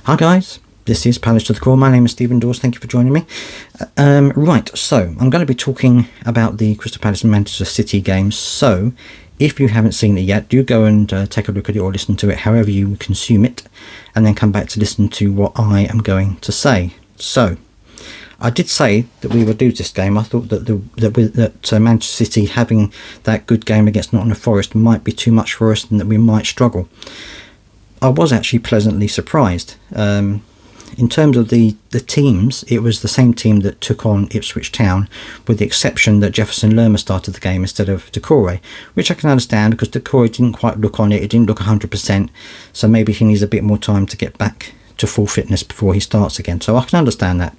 Hi guys, this is Palace to the Core. My name is Stephen Dawes. Thank you for joining me. Right, so I'm going to be talking about the Crystal Palace and Manchester City games. So if you haven't seen it yet, do go and take a look at it or listen to it however you consume it, and then come back to listen to what I am going to say. So I did say that we would lose this game. I thought that Manchester City having that good game against Nottingham Forest might be too much for us and that we might struggle. I was actually pleasantly surprised. In terms of the teams, it was the same team that took on Ipswich Town, with the exception that Jefferson Lerma started the game instead of Doucouré, which I can understand because Doucouré didn't quite look on it. It didn't look 100%, so maybe he needs a bit more time to get back to full fitness before he starts again. So I can understand that.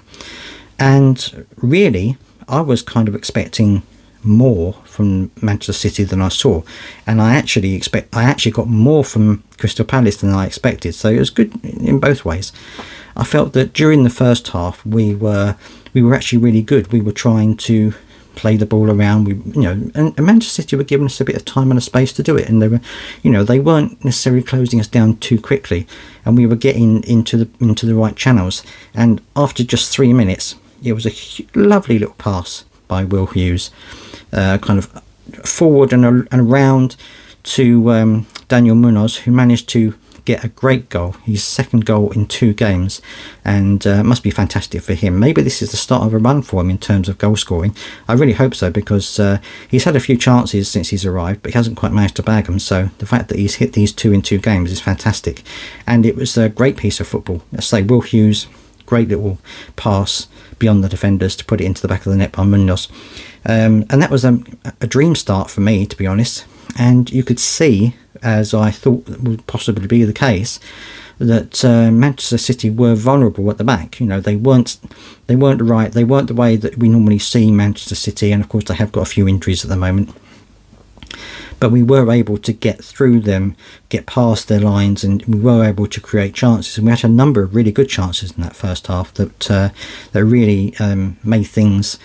And really, I was kind of expecting more from Manchester City than I saw, and I actually got more from Crystal Palace than I expected. So it was good in both ways. I felt that during the first half we were actually really good. We were trying to play the ball around. And Manchester City were giving us a bit of time and a space to do it, and they weren't necessarily closing us down too quickly, and we were getting into the right channels. And after just 3 minutes, it was a lovely little pass by Will Hughes, kind of forward and around to Daniel Munoz, who managed to get a great goal, his second goal in 2 games, and must be fantastic for him. Maybe this is the start of a run for him in terms of goal scoring. I really hope so, because he's had a few chances since he's arrived, but he hasn't quite managed to bag them. So the fact that he's hit these 2 in 2 games is fantastic, and it was a great piece of football. Let's say Will Hughes, great little pass beyond the defenders to put it into the back of the net by Munoz. And that was a dream start for me, to be honest. And you could see, as I thought would possibly be the case, that Manchester City were vulnerable at the back. They weren't right. They weren't the way that we normally see Manchester City, and of course they have got a few injuries at the moment. But we were able to get through them, get past their lines, and we were able to create chances. And we had a number of really good chances in that first half that really made things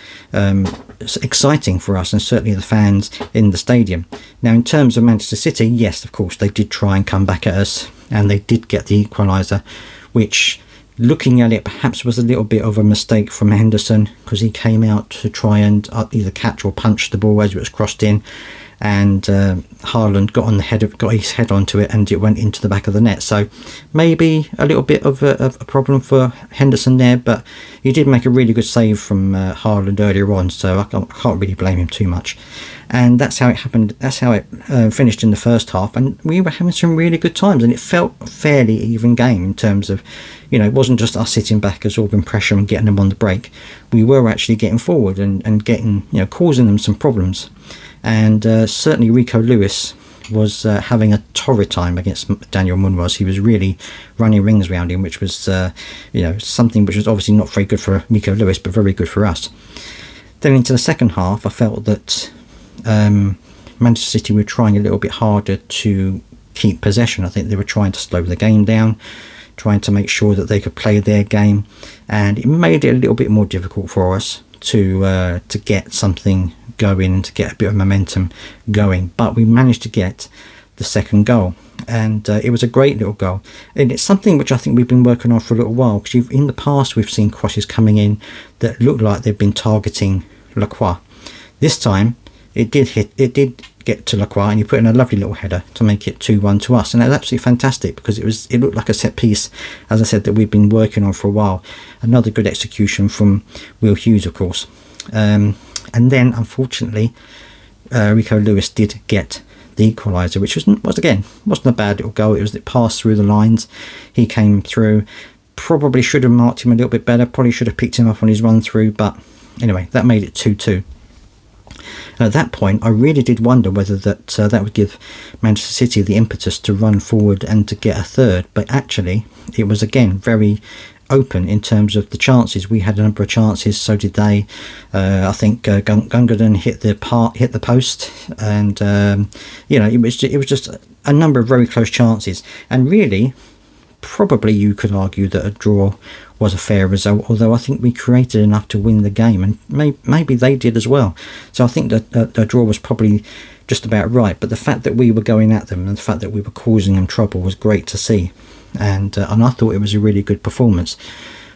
exciting for us, and certainly the fans in the stadium. Now, in terms of Manchester City, yes, of course, they did try and come back at us, and they did get the equaliser, which, looking at it, perhaps was a little bit of a mistake from Henderson, because he came out to try and either catch or punch the ball as it was crossed in, and Haaland got his head onto it, and it went into the back of the net. So maybe a little bit of a problem for Henderson there, but he did make a really good save from Haaland earlier on, so I can't really blame him too much. And that's how it happened. That's how it finished in the first half, and we were having some really good times, and it felt a fairly even game in terms of, it wasn't just us sitting back absorbing pressure and getting them on the break. We were actually getting forward and getting, causing them some problems. And certainly Rico Lewis was having a torrid time against Daniel Munoz. He was really running rings around him, which was something which was obviously not very good for Rico Lewis, but very good for us. Then into the second half, I felt that Manchester City were trying a little bit harder to keep possession. I think they were trying to slow the game down, trying to make sure that they could play their game, and it made it a little bit more difficult for us to get something going and to get a bit of momentum going. But we managed to get the second goal, and it was a great little goal, and it's something which I think we've been working on for a little while, because in the past we've seen crosses coming in that looked like they've been targeting Lacroix. This time it did get to Lacroix, and he put in a lovely little header to make it 2-1 to us, and that's absolutely fantastic, because it looked like a set piece, as I said, that we've been working on for a while. Another good execution from Will Hughes, of course. And then unfortunately Rico Lewis did get the equaliser, which wasn't a bad little goal. It passed through the lines. He came through. Probably should have marked him a little bit better, probably should have picked him up on his run through, but anyway, that made it 2-2. And at that point I really did wonder whether that would give Manchester City the impetus to run forward and to get a third, but actually it was again very open in terms of the chances. We had a number of chances, so did they. I think Gundogan hit the post, and it was just a number of very close chances, and really probably you could argue that a draw was a fair result, although I think we created enough to win the game, and maybe they did as well. So I think that the draw was probably just about right, but the fact that we were going at them and the fact that we were causing them trouble was great to see. and I thought it was a really good performance.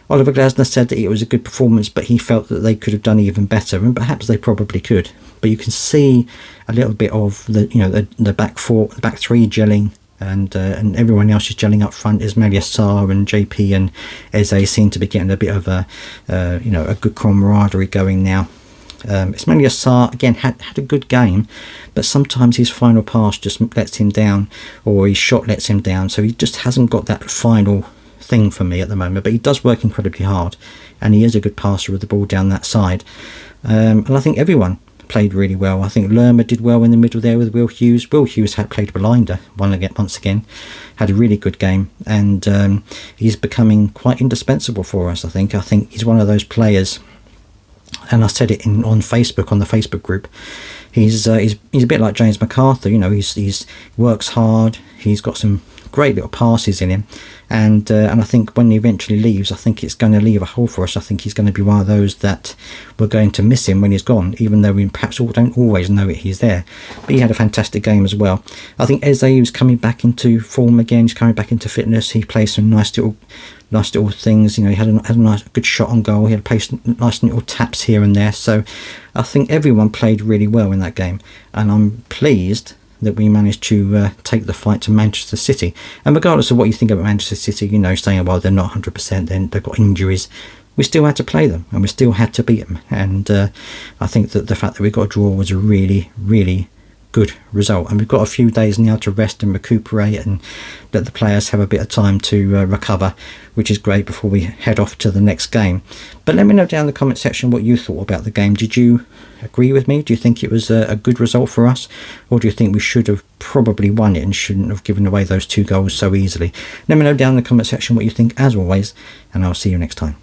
Oliver Glasner said that it was a good performance, but he felt that they could have done even better, and perhaps they probably could. But you can see a little bit of the back three gelling, and everyone else is gelling up front. Ismaila Sarr and JP and Eze seem to be getting a bit of a good camaraderie going now. Ismaila Sarr again had a good game, but sometimes his final pass just lets him down, or his shot lets him down, so he just hasn't got that final thing for me at the moment. But he does work incredibly hard, and he is a good passer of the ball down that side. And I think everyone played really well. I think Lerma did well in the middle there with Will Hughes. Will Hughes had played blinder once again, had a really good game, and he's becoming quite indispensable for us. I think he's one of those players, and I said it on Facebook, on the Facebook group. He's a bit like James McArthur. He's works hard. He's got some great little passes in him, and I think when he eventually leaves, I think it's going to leave a hole for us. I think he's going to be one of those that we're going to miss him when he's gone, even though we perhaps don't always know he's there. But he had a fantastic game as well. I think Eze was coming back into form again. He's coming back into fitness. He plays some nice little things. He had a nice good shot on goal. He had nice little taps here and there. So I think everyone played really well in that game, and I'm pleased that we managed to take the fight to Manchester City. And regardless of what you think about Manchester City, saying, well, they're not 100%, then they've got injuries, we still had to play them, and we still had to beat them. And I think that the fact that we got a draw was a really, really good result. And we've got a few days now to rest and recuperate, and let the players have a bit of time to recover, which is great before we head off to the next game. But let me know down in the comment section what you thought about the game. Did you agree with me? Do you think it was a good result for us, or do you think we should have probably won it and shouldn't have given away those 2 goals so easily? Let me know down in the comment section what you think, as always, and I'll see you next time.